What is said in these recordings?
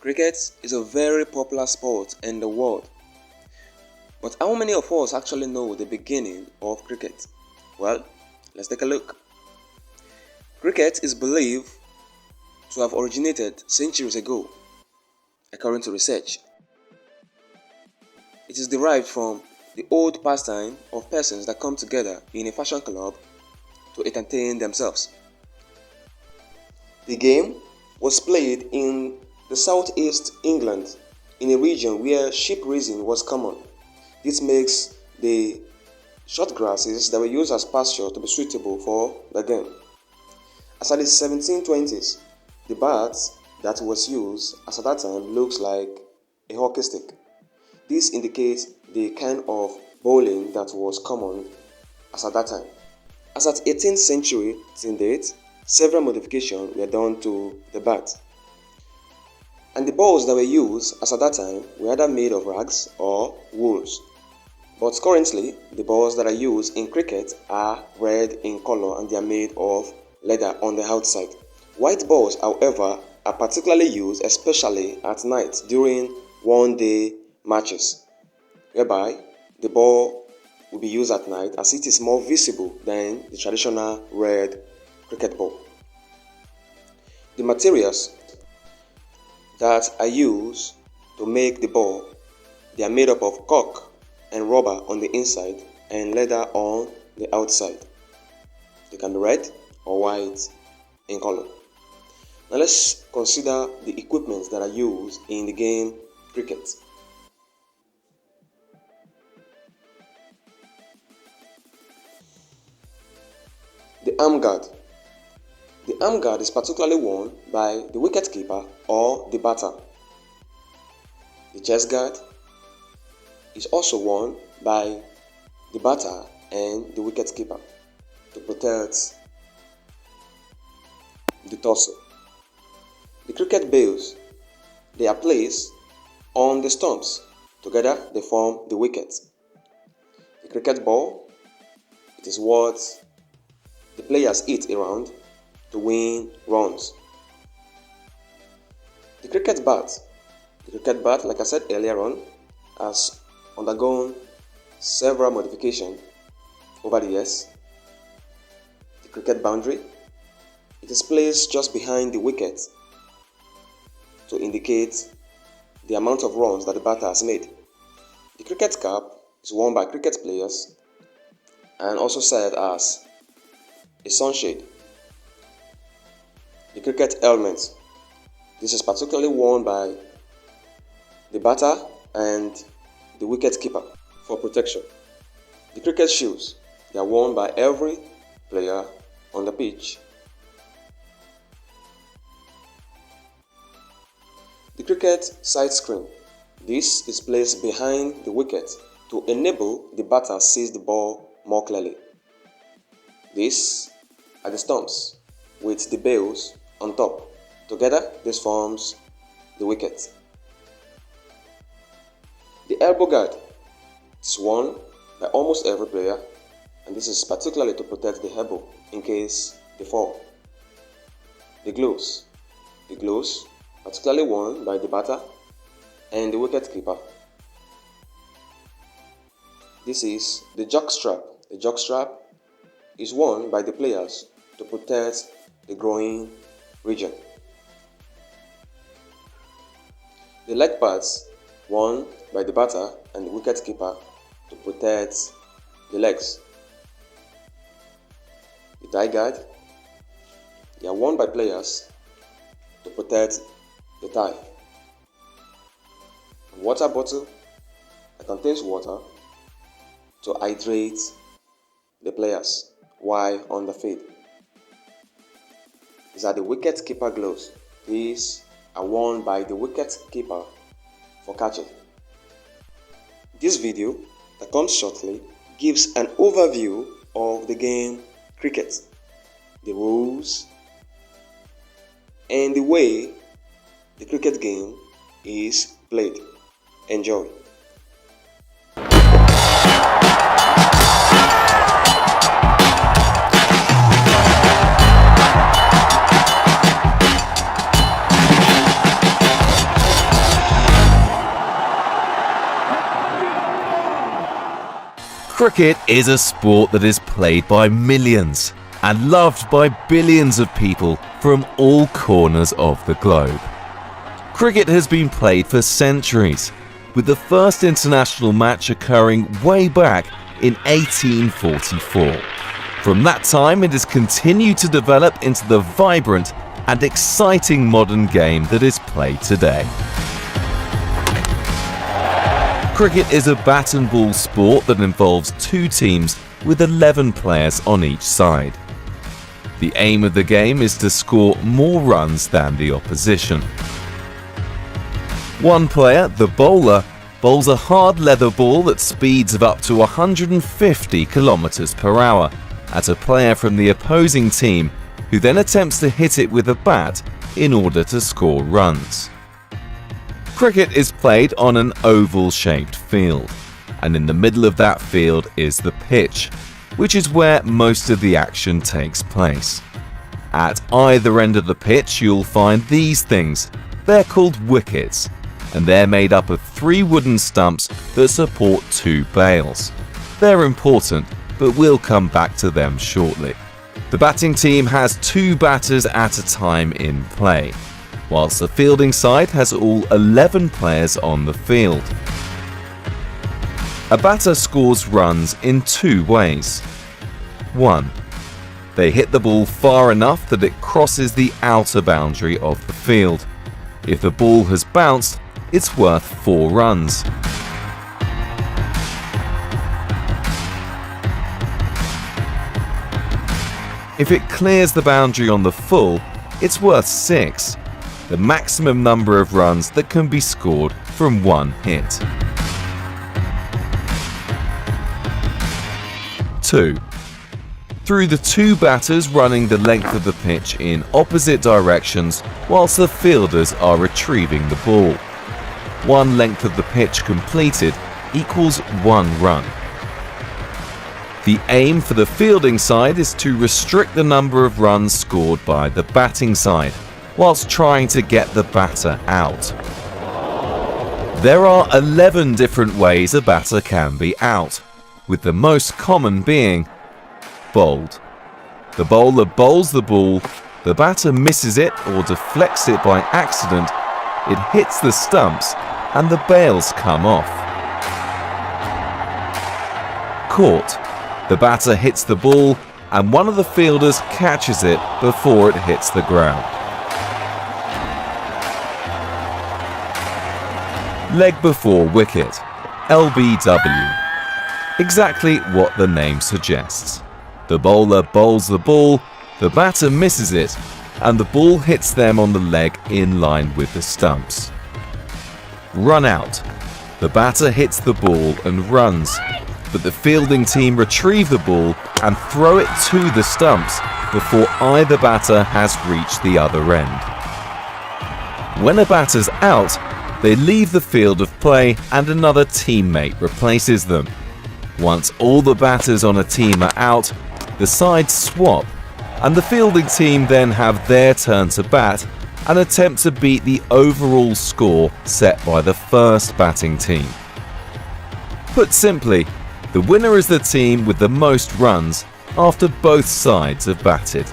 Cricket is a very popular sport in the world. But how many of us actually know the beginning of cricket? Well, let's take a look. Cricket is believed to have originated centuries ago, according to research. It is derived from the old pastime of persons that come together in a fashion club to entertain themselves. The game was played in the southeast England, in a region where sheep raising was common. This makes the short grasses that were used as pasture to be suitable for the game. As at the 1720s, the bat that was used as at that time looks like a hockey stick. This indicates the kind of bowling that was common as at that time. As at 18th century till date, several modifications were done to the bat. And the balls that were used as at that time were either made of rags or wools. But currently, the balls that are used in cricket are red in color and they are made of leather on the outside. White balls, however, are particularly used especially at night during one-day matches, whereby the ball will be used at night as it is more visible than the traditional red cricket ball. The materials that are used to make the ball, they are made up of cork and rubber on the inside and leather on the outside. They can be red or white in color. Now let's consider the equipment that are used in the game cricket. The arm guard. The arm guard is particularly worn by the wicketkeeper or the batter. The chest guard is also worn by the batter and the wicketkeeper to protect the torso. The cricket bails, they are placed on the stumps. Together they form the wicket. The cricket ball, it is what the players hit around to win runs. The cricket bat, like I said earlier on, has undergone several modifications over the years. The cricket boundary, it is placed just behind the wicket to indicate the amount of runs that the batter has made. The cricket cap is worn by cricket players and also serves as a sunshade. The cricket helmet, this is particularly worn by the batter and the wicket keeper for protection. The cricket shoes, they are worn by every player on the pitch. The cricket side screen, this is placed behind the wicket to enable the batter to seize the ball more clearly. These are the stumps with the bails on top. Together, this forms the wicket. The elbow guard is worn by almost every player, and this is particularly to protect the elbow in case they fall. The gloves, particularly worn by the batter and the wicket keeper. This is the jockstrap. The jockstrap is worn by the players to protect the groin region. The leg pads worn by the batter and the wicket keeper to protect the legs. The thigh guard, they are worn by players to protect the thigh. A water bottle that contains water to hydrate the players while on the field. These are the wicket keeper gloves. These are worn by the wicket keeper for catching. This video that comes shortly gives an overview of the game cricket, the rules, and the way the cricket game is played. Enjoy. Cricket is a sport that is played by millions and loved by billions of people from all corners of the globe. Cricket has been played for centuries, with the first international match occurring way back in 1844. From that time, it has continued to develop into the vibrant and exciting modern game that is played today. Cricket is a bat and ball sport that involves two teams with 11 players on each side. The aim of the game is to score more runs than the opposition. One player, the bowler, bowls a hard leather ball at speeds of up to 150 km per hour at a player from the opposing team, who then attempts to hit it with a bat in order to score runs. Cricket is played on an oval-shaped field, and in the middle of that field is the pitch, which is where most of the action takes place. At either end of the pitch you'll find these things. They're called wickets, and they're made up of 3 wooden stumps that support 2 bails. They're important, but we'll come back to them shortly. The batting team has 2 batters at a time in play, whilst the fielding side has all 11 players on the field. A batter scores runs in 2 ways. 1. They hit the ball far enough that it crosses the outer boundary of the field. If the ball has bounced, it's worth 4 runs. If it clears the boundary on the full, it's worth 6, the maximum number of runs that can be scored from 1 hit. 2. Through the 2 batters running the length of the pitch in opposite directions whilst the fielders are retrieving the ball. 1 length of the pitch completed equals 1 run. The aim for the fielding side is to restrict the number of runs scored by the batting side, whilst trying to get the batter out. There are 11 different ways a batter can be out, with the most common being bowled. The bowler bowls the ball, the batter misses it or deflects it by accident, it hits the stumps, and the bails come off. Caught. The batter hits the ball, and one of the fielders catches it before it hits the ground. Leg before wicket, LBW. Exactly what the name suggests. The bowler bowls the ball, the batter misses it, and the ball hits them on the leg in line with the stumps. Run out. The batter hits the ball and runs, but the fielding team retrieve the ball and throw it to the stumps before either batter has reached the other end. When a batter's out, they leave the field of play and another teammate replaces them. Once all the batters on a team are out, the sides swap, and the fielding team then have their turn to bat and attempt to beat the overall score set by the first batting team. Put simply, the winner is the team with the most runs after both sides have batted.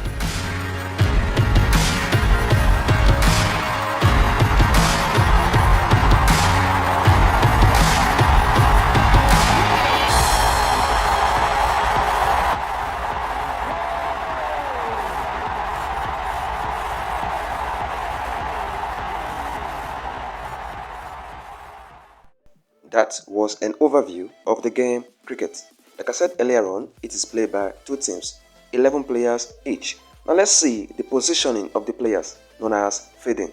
That was an overview of the game cricket. Like I said earlier on, it is played by 2 teams, 11 players each. Now let's see the positioning of the players, known as fielding.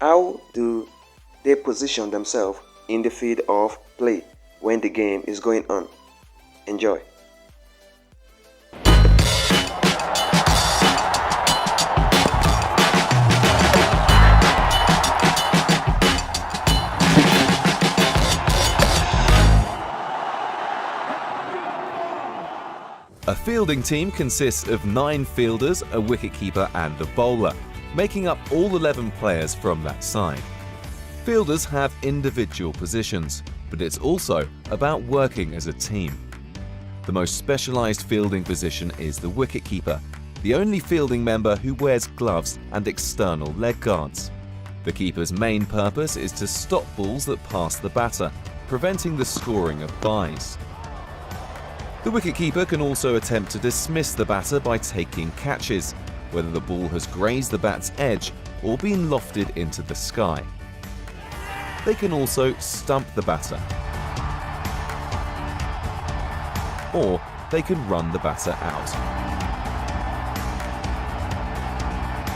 How do they position themselves in the field of play when the game is going on? Enjoy. A fielding team consists of 9 fielders, a wicketkeeper and a bowler, making up all 11 players from that side. Fielders have individual positions, but it's also about working as a team. The most specialized fielding position is the wicketkeeper, the only fielding member who wears gloves and external leg guards. The keeper's main purpose is to stop balls that pass the batter, preventing the scoring of byes. The wicketkeeper can also attempt to dismiss the batter by taking catches, whether the ball has grazed the bat's edge or been lofted into the sky. They can also stump the batter, or they can run the batter out.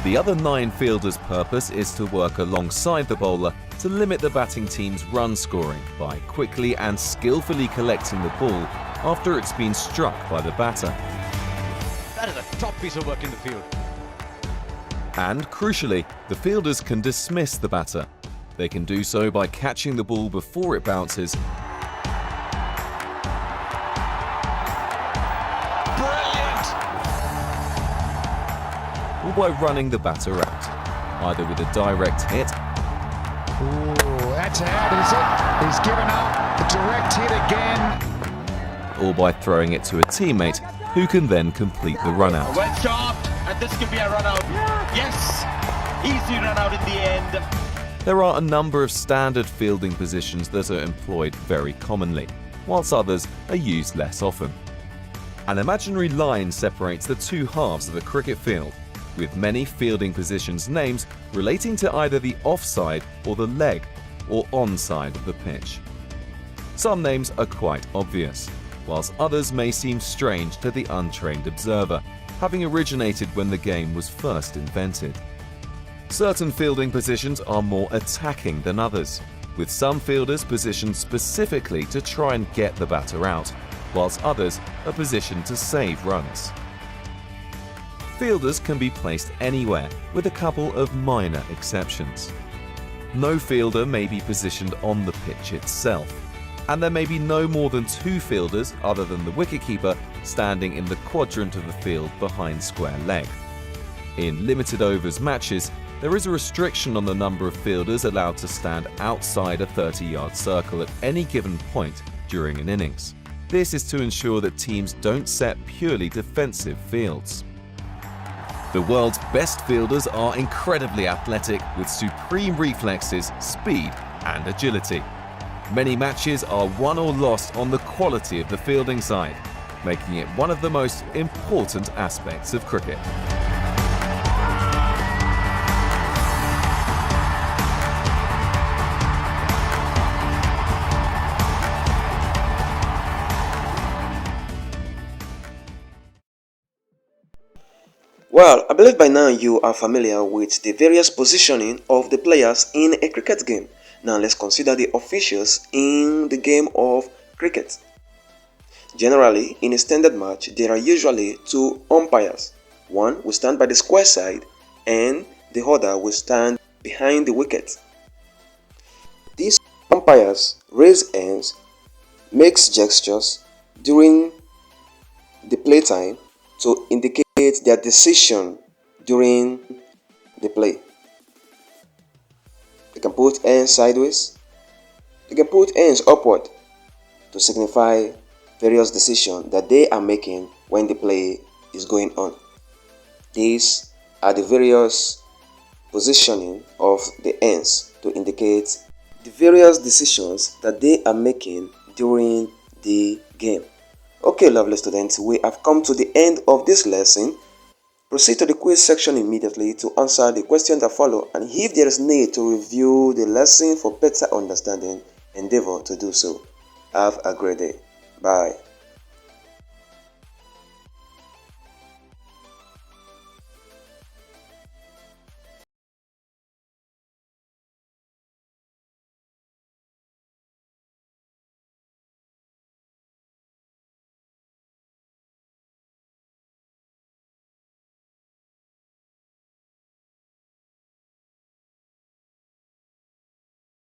The other 9 fielders' purpose is to work alongside the bowler to limit the batting team's run scoring by quickly and skillfully collecting the ball after it's been struck by the batter. That is a top piece of work in the field. And crucially, the fielders can dismiss the batter. They can do so by catching the ball before it bounces, Brilliant! or by running the batter out, either with a direct hit Oh, that's out, is it? He's given up. A direct hit again. or by throwing it to a teammate who can then complete the run out. Well shot, and this could be a run out. Yes! Easy run out in the end. There are a number of standard fielding positions that are employed very commonly, whilst others are used less often. An imaginary line separates the two halves of a cricket field, with many fielding positions names relating to either the offside or the leg or onside of the pitch. Some names are quite obvious, whilst others may seem strange to the untrained observer, having originated when the game was first invented. Certain fielding positions are more attacking than others, with some fielders positioned specifically to try and get the batter out, whilst others are positioned to save runs. Fielders can be placed anywhere, with a couple of minor exceptions. No fielder may be positioned on the pitch itself, and there may be no more than 2 fielders other than the wicketkeeper standing in the quadrant of the field behind square leg. In limited overs matches, there is a restriction on the number of fielders allowed to stand outside a 30-yard circle at any given point during an innings. This is to ensure that teams don't set purely defensive fields. The world's best fielders are incredibly athletic with supreme reflexes, speed and agility. Many matches are won or lost on the quality of the fielding side, making it one of the most important aspects of cricket. Well, I believe by now you are familiar with the various positioning of the players in a cricket game. Now let's consider the officials in the game of cricket. Generally, in a standard match, there are usually 2 umpires. One will stand by the square side and the other will stand behind the wicket. These umpires raise hands, makes gestures during the playtime to indicate their decision during the play. They can put hands sideways, they can put hands upward to signify various decisions that they are making when the play is going on. These are the various positioning of the hands to indicate the various decisions that they are making during the game. Okay, lovely students, we have come to the end of this lesson. Proceed to the quiz section immediately to answer the questions that follow, and if there is need to review the lesson for better understanding, endeavor to do so. Have a great day. Bye.